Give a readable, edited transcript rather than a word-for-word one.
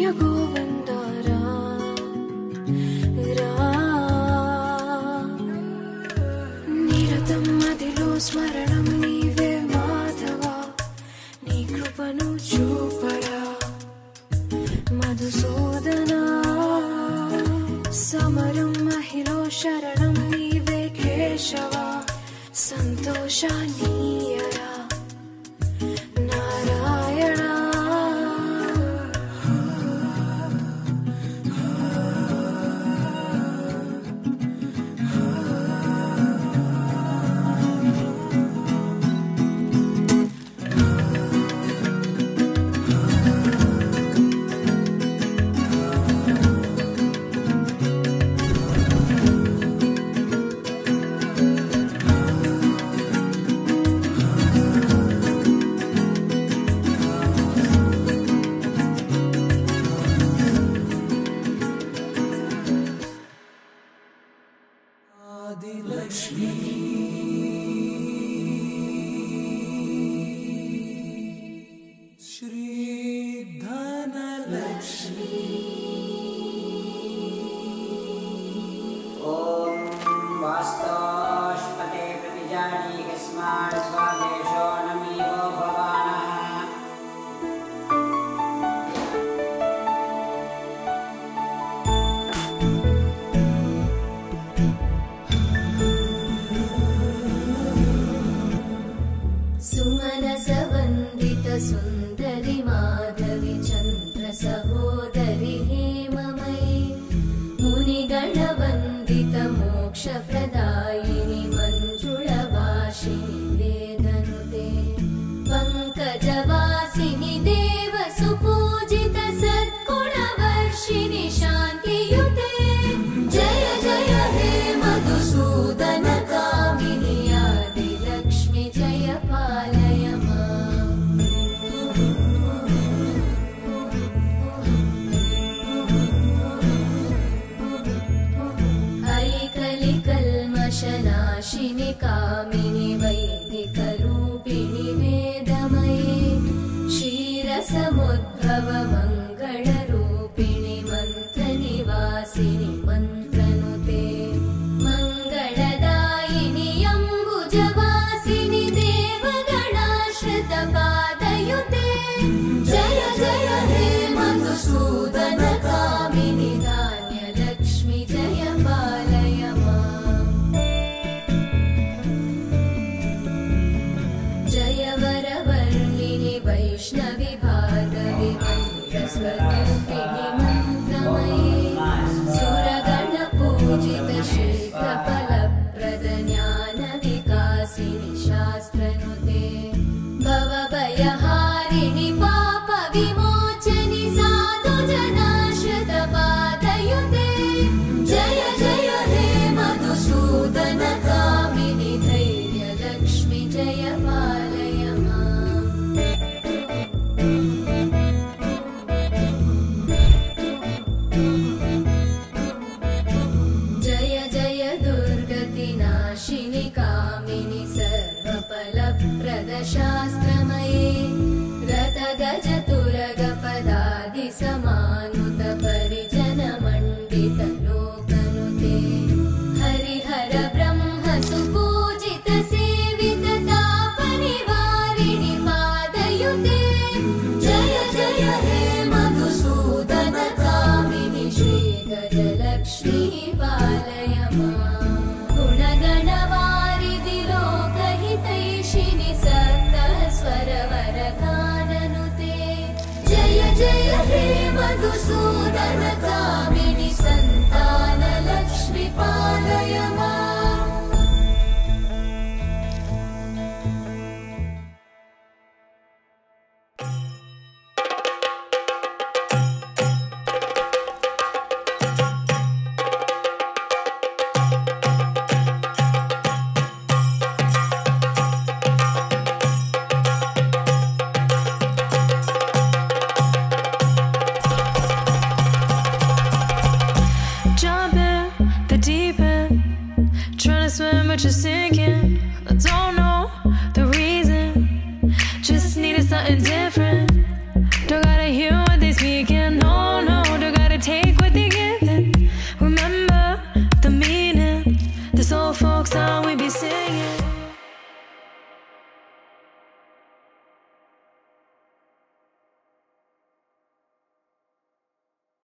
जय गोविंद निरतं मदिलो स्मरणं नीवे माधव नी कृपनु चूपरा मधुसूदना समरं महिलो शरणं नीवे केशव संतोषानीयरा नारायण सुंदरी माधवी चंद्र सहोदरी हेममयी मुनिगण वंदित मोक्ष प्रदायिनी मंजुळभाषिणी वेदनुते पंकजवासिनी देव सुपूजित सद्गुणवर्षिणि शान्तियुते जय जय हे मधुसूदन कामिनी आदिलक्ष्मी जय पालय नाशिनि कामिनि वैदिकरूपिणि वेदमये क्षीरसमुद्भव मङ्गलरूपिणि मन्त्रनिवासिनि मन्त्रनुते मङ्गलदायिनि अम्बुजवासिनि देवगणाश्रितपादयुते जय जय हे मधुसूदन कामिनि धान्यलक्ष्मि जय पालय वैष्णवी भार्गवी मन्त्रस्वरूपिणि मन्त्रमयी सुरगण पूजित शीघ्रफलप्रद ज्ञान विकासिनि शास्त्रनुते भवभयहारिणि पाप विमोचनि साधु जनाश्रित पादयुते जय जय हे मधुसूदन कामिनि धैर्यलक्ष्मि जय पालय शास्त्रमये रथगज तुरगपदादि समानुत परिजन मण्डित लोकनुते हरिहर ब्रह्म सुपूजित सेवित ताप निवारिणि पादयुते जय जय हे मधुसूदन कामिनि श्री गजलक्ष्मी पालय माम् गुणगणवारिधि लोकहितैषिणि स्वरवरगाननुते जय जय हे मधुसूदन कामिनि सन्तानलक्ष्मि पालय माम् but you're sinking.